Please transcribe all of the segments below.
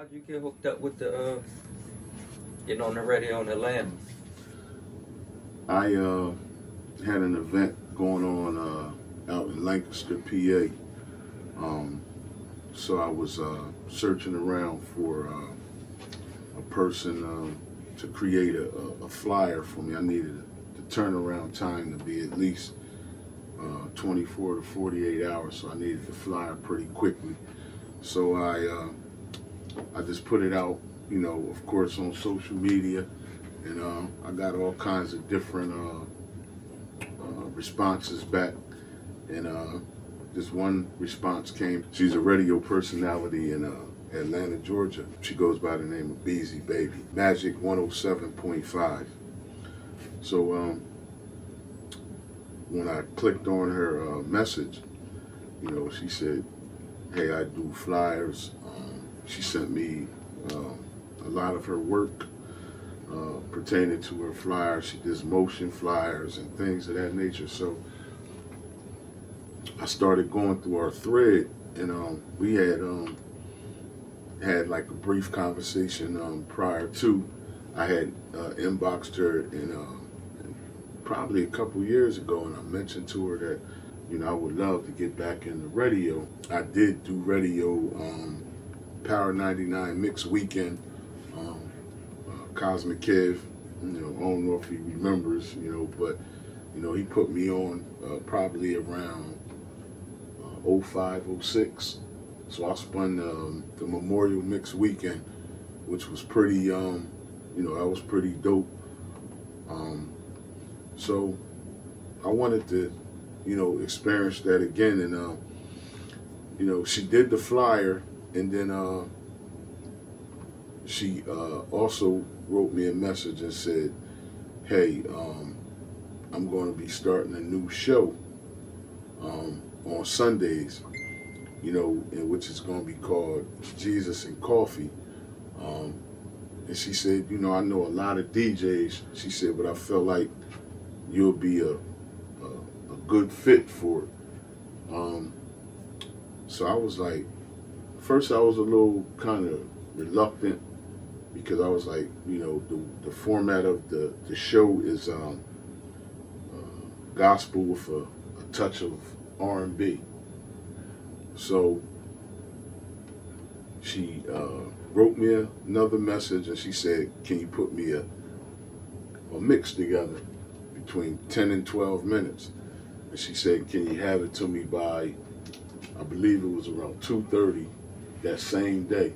how'd you get hooked up with the getting on the radio in Atlanta? I had an event going on out in Lancaster, PA. So I was searching around for a person to create a flyer for me. I needed the turnaround time to be at least 24 to 48 hours, so I needed the flyer pretty quickly. So I just put it out, of course, on social media, and I got all kinds of different responses back. And this one response came. She's a radio personality in Atlanta, Georgia. She goes by the name of Beasy Baybie. Majic 107.5. So when I clicked on her message, she said, "Hey, I do flyers." She sent me a lot of her work pertaining to her flyers. She does motion flyers and things of that nature. So I started going through our thread, and we had like a brief conversation prior to. I had inboxed her probably a couple years ago, and I mentioned to her that I would love to get back into radio. I did do radio Power 99 Mix Weekend. Cosmic Kev, I don't know if he remembers, but he put me on probably around 05, 06. So I spun the Memorial Mix Weekend, which was pretty, that was pretty dope. So I wanted to, experience that again. And, she did the flyer, and then she also wrote me a message and said, "Hey, I'm going to be starting a new show on Sundays, which is going to be called Jesus and Coffee." And she said, "I know a lot of DJs." She said, "But I felt like you'll be a good fit for it." So I was like, first I was a little kind of reluctant, because I was like, the format of the show is gospel with a touch of R&B. So she wrote me another message, and she said, "Can you put me a mix together between 10 and 12 minutes?" And she said, "Can you have it to me by," I believe it was around 2:30 that same day.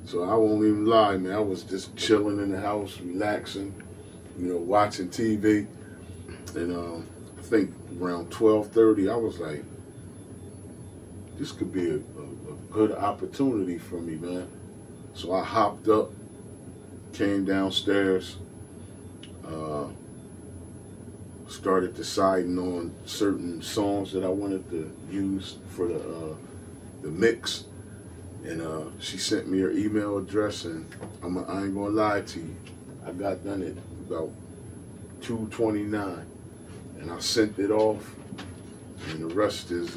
So I won't even lie, man. I was just chilling in the house, relaxing, watching TV. And I think around 12:30, I was like, this could be a good opportunity for me, man. So I hopped up, came downstairs, started deciding on certain songs that I wanted to use for the mix. And she sent me her email address, and I ain't gonna lie to you, I got done at about 2:29, and I sent it off, and the rest is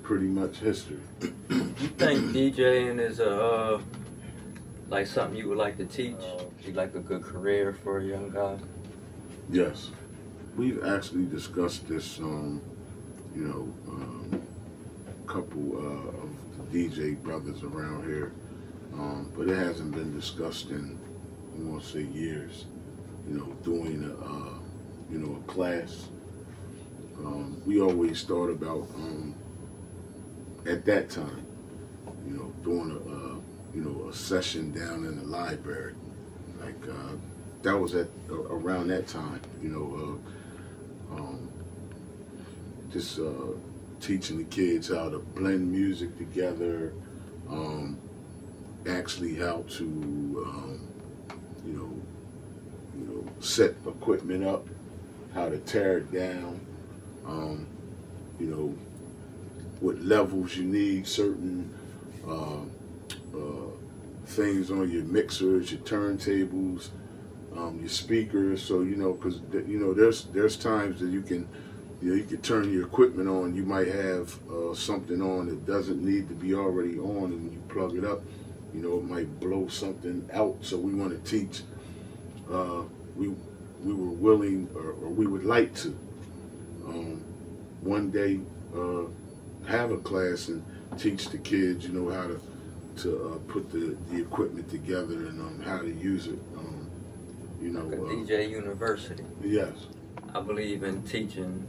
pretty much history. You think DJing is like something you would like to teach? Be like a good career for a young guy? Yes, we've actually discussed this. Couple of the DJ brothers around here, but it hasn't been discussed in, I want to say, years. Doing a class. We always thought about at that time, doing a session down in the library, like that was at around that time. Just teaching the kids how to blend music together, actually how to, set equipment up, how to tear it down, what levels you need, certain things on your mixers, your turntables, your speakers. So because there's times that you can turn your equipment on. You might have something on that doesn't need to be already on, and when you plug it up, You know, it might blow something out, so we want to teach. We were willing, or we would like to one day have a class and teach the kids, you know, how to put the equipment together and how to use it. You know, like a DJ university. Yes. I believe in teaching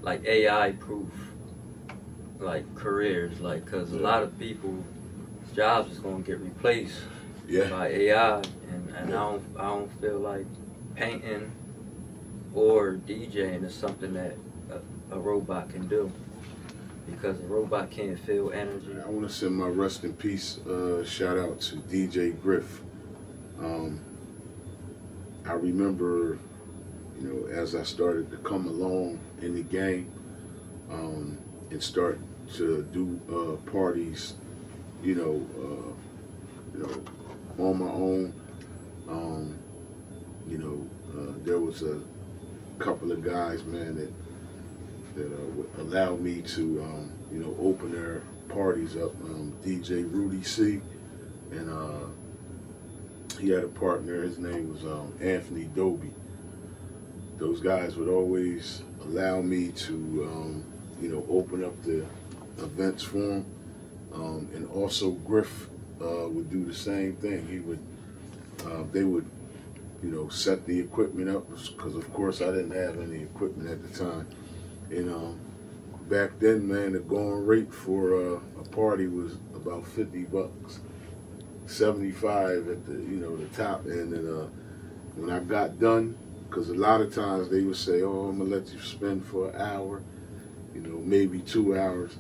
like AI proof, like careers, like because a lot of people's jobs is gonna get replaced by AI, and I don't feel like painting or DJing is something that a robot can do, because a robot can't feel energy. I want to send my rest in peace shout out to DJ Griff. I remember, you know, as I started to come along in the game and start to do parties, you know, on my own. You know, there was a couple of guys, man, that would allow me to, you know, open their parties up. DJ Rudy C, and he had a partner. His name was Anthony Doby. Those guys would always allow me to, you know, open up the events for them. And also Griff would do the same thing. He would, they would, you know, set the equipment up, because of course I didn't have any equipment at the time. And back then, man, the going rate for a party was about $50, 75 at the, you know, the top end. And when I got done, because a lot of times they would say, "Oh, I'm gonna let you spend for an hour, you know, maybe 2 hours,"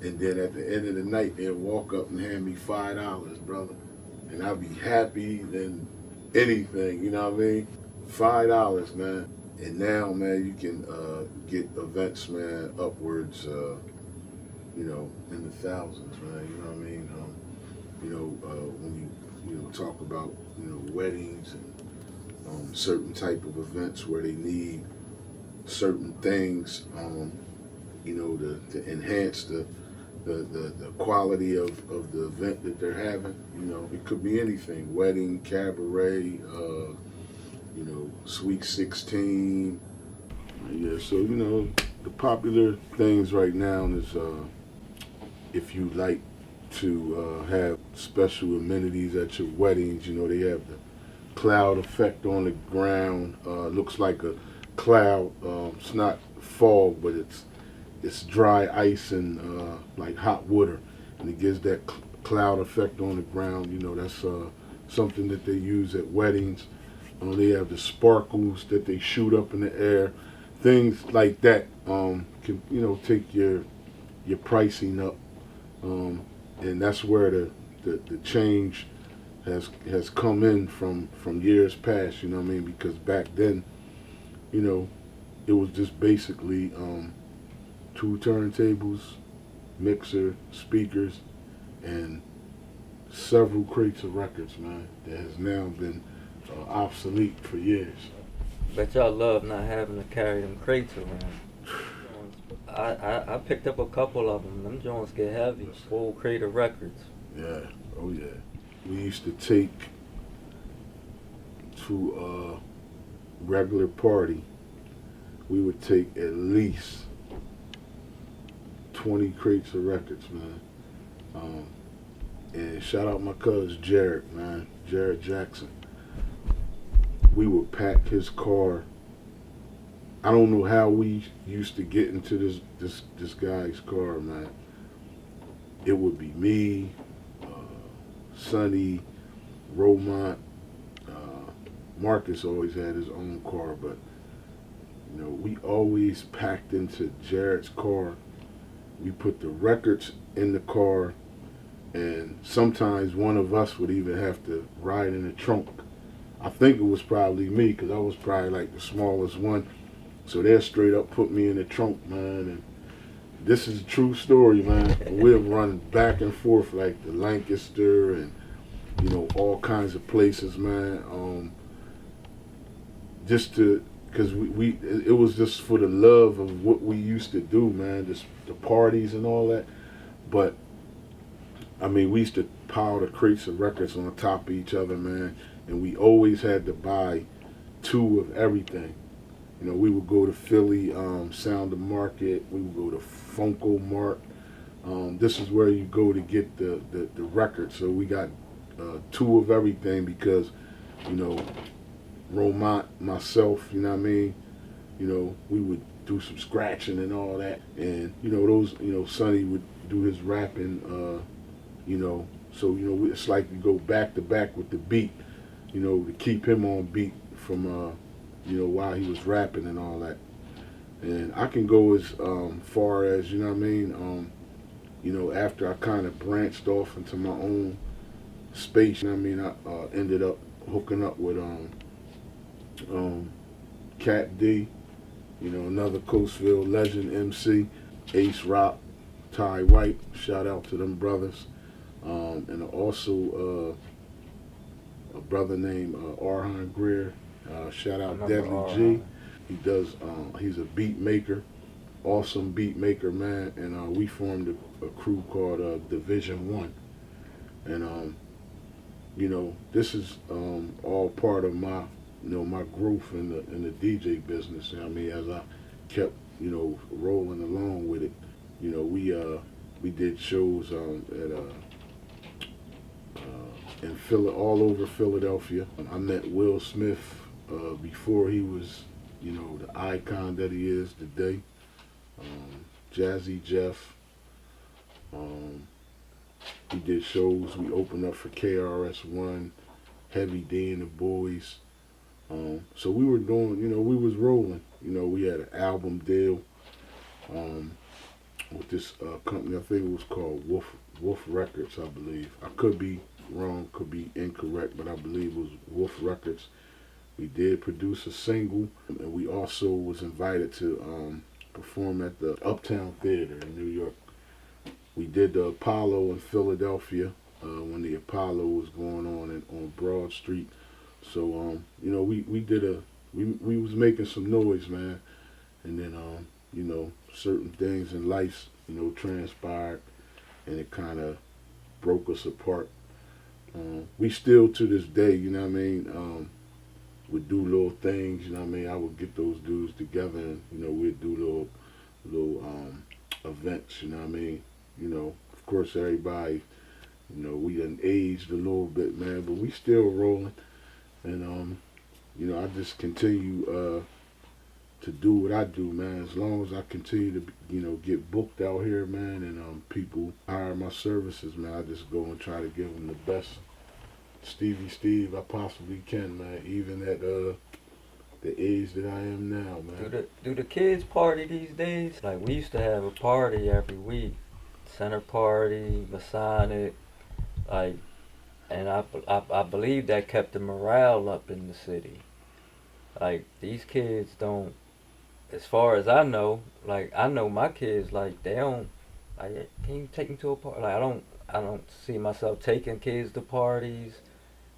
and then at the end of the night they'd walk up and hand me $5, brother, and I'd be happy than anything, you know what I mean? $5, man. And now, man, you can get events, man, upwards, you know, in the thousands, man. You know what I mean? You know, when you know, talk about, you know, weddings and certain type of events where they need certain things, you know, to enhance the quality of the event that they're having. You know, it could be anything: wedding, cabaret, you know, Sweet 16. Yeah, so, you know, the popular things right now is if you like to have special amenities at your weddings, you know, they have the cloud effect on the ground. Looks like a cloud. It's not fog, but it's dry ice and like hot water, and it gives that cloud effect on the ground. You know, that's something that they use at weddings. They have the sparkles that they shoot up in the air. Things like that can, you know, take your pricing up, and that's where the change has come in from years past. You know what I mean? Because back then, you know, it was just basically 2 turntables, mixer, speakers, and several crates of records, man, that has now been obsolete for years. Bet y'all love not having to carry them crates around. I picked up a couple of them. Them joints get heavy. Full crate of records. Yeah. Oh yeah. We used to take to a regular party. We would take at least 20 crates of records, man. And shout out my cousin Jared, man, Jared Jackson. We would pack his car. I don't know how we used to get into this guy's car, man. It would be me, Sonny, Romont. Marcus always had his own car, but you know, we always packed into Jared's car. We put the records in the car, and sometimes one of us would even have to ride in the trunk. I think it was probably me, because I was probably like the smallest one. So they straight up put me in the trunk, man. And this is a true story, man. We'll run back and forth like the Lancaster and, you know, all kinds of places, man. Just to, because it was just for the love of what we used to do, man. Just the parties and all that. But I mean, we used to piled the crates of records on top of each other, man. And we always had to buy 2 of everything. You know, we would go to Philly, Sound of Market. We would go to Funko Mart. This is where you go to get the records. So we got 2 of everything because, you know, Romont, myself, you know what I mean? You know, we would do some scratching and all that. And, you know, Sonny would do his rapping, you know. So, you know, it's like you go back to back with the beat, you know, to keep him on beat from, you know, while he was rapping and all that. And I can go as far as, you know what I mean, you know, after I kind of branched off into my own space, you know what I mean, I ended up hooking up with Cat D, you know, another Coastville legend MC, Ace Rock, Ty White, shout out to them brothers. And also a brother named Arhan Greer, shout out Deadly G. He does, he's a beat maker, awesome beat maker, man. And we formed a crew called Division 1. And, you know, this is all part of my, you know, my growth in the DJ business. You know what I mean, as I kept, you know, rolling along with it, you know, we did shows all over Philadelphia. I met Will Smith before he was, you know, the icon that he is today. Jazzy Jeff. We did shows. We opened up for KRS-One, Heavy D and the Boys. So we were doing, you know, we was rolling. You know, we had an album deal with this company. I think it was called Wolf Records, I believe. I could be wrong, could be incorrect, but I believe it was Wolf Records. We did produce a single, and we also was invited to perform at the Uptown Theater in New York. We did the Apollo in Philadelphia when the Apollo was going on Broad Street. So you know, we was making some noise, man. And then you know, certain things in life, you know, transpired, and it kind of broke us apart. We still to this day, you know what I mean, would do little things, you know what I mean. I would get those dudes together, and you know, we'd do little events, you know what I mean. You know, of course, everybody, you know, we done aged a little bit, man, but we still rolling. And you know, I just continue to do what I do, man. As long as I continue to, you know, get booked out here, man, and people hire my services, man, I just go and try to give them the best Steve I possibly can, man. Even at the age that I am now, man. Do the kids party these days? Like, we used to have a party every week, Center Party, Masonic, like. And I believe that kept the morale up in the city. Like, these kids don't, as far as I know, like, I know my kids, like, they don't, like, can you take me to a party? Like, I don't see myself taking kids to parties,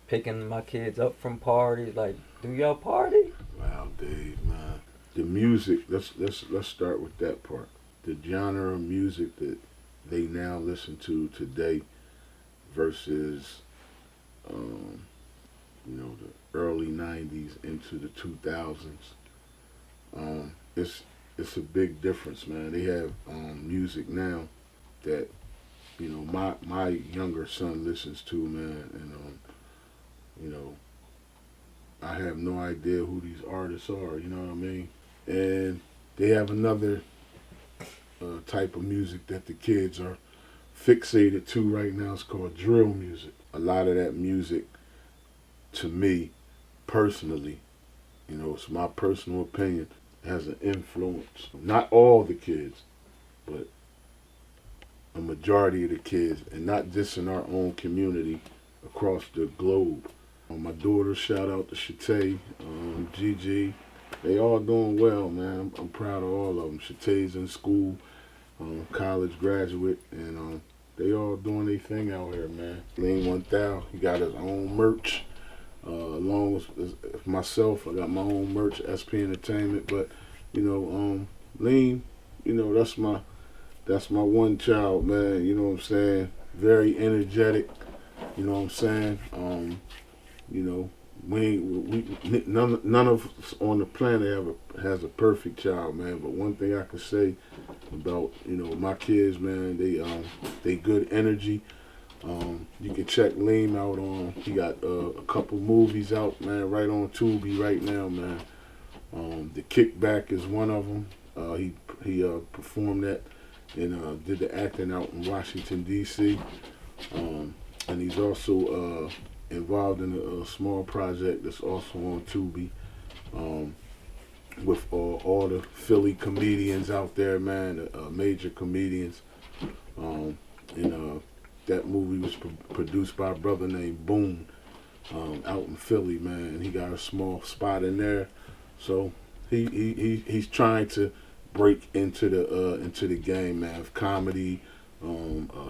picking my kids up from parties. Like, do y'all party? Wow, Dave, man. The music, let's start with that part. The genre of music that they now listen to today versus you know, the early 90s into the 2000s. It's a big difference, man. They have music now that, you know, my younger son listens to, man, and you know, I have no idea who these artists are, you know what I mean? And they have another type of music that the kids are fixated to right now. It's called drill music. A lot of that music, to me, personally, you know, it's my personal opinion, has an influence. Not all the kids, but a majority of the kids, and not just in our own community, across the globe. My daughter, shout out to Shatay, Gigi, they all doing well, man. I'm proud of all of them. Shatay's in school, college graduate, and they all doing their thing out here, man. Lean 1000, he got his own merch. Along with myself, I got my own merch, SP Entertainment. But you know, Lean, you know, that's my one child, man. You know what I'm saying? Very energetic. You know what I'm saying? You know, none of us on the planet has a perfect child, man. But one thing I can say about, you know, my kids, man, they good energy. You can check Liam out on. He got a couple movies out, man, right on Tubi right now, man. The Kickback is one of them. He performed that and did the acting out in Washington D.C. And he's also involved in a small project that's also on Tubi with all the Philly comedians out there, man, major comedians. And that movie was produced by a brother named Boone out in Philly, man. And he got a small spot in there, so he's trying to break into the game, man, of comedy,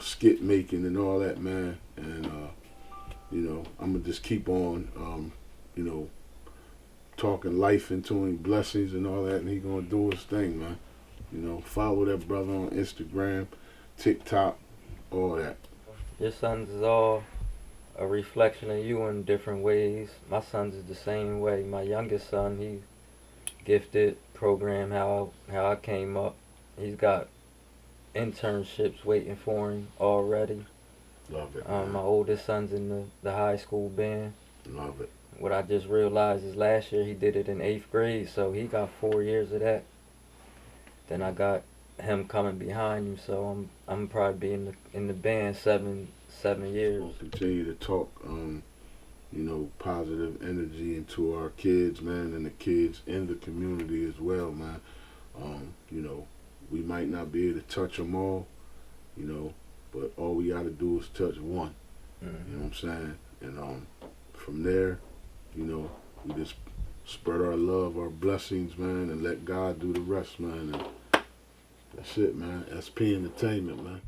skit making, and all that, man. And you know, I'm gonna just keep on, you know, talking life into him, blessings and all that, and he gonna do his thing, man. You know, follow that brother on Instagram, TikTok, all that. Your sons is all a reflection of you in different ways. My sons is the same way. My youngest son, he gifted, programmed how I came up. He's got internships waiting for him already. Love it. My oldest son's in the high school band. Love it. What I just realized is last year he did it in 8th grade, so he got 4 years of that. Then I got him coming behind him, so I'm probably be in the band 7 years. We'll continue to talk, you know, positive energy into our kids, man, and the kids in the community as well, man. You know, we might not be able to touch them all, you know, but all we got to do is touch one. Mm-hmm. You know what I'm saying? And from there, you know, we just spread our love, our blessings, man, and let God do the rest, man. And that's it, man. SP Entertainment, man.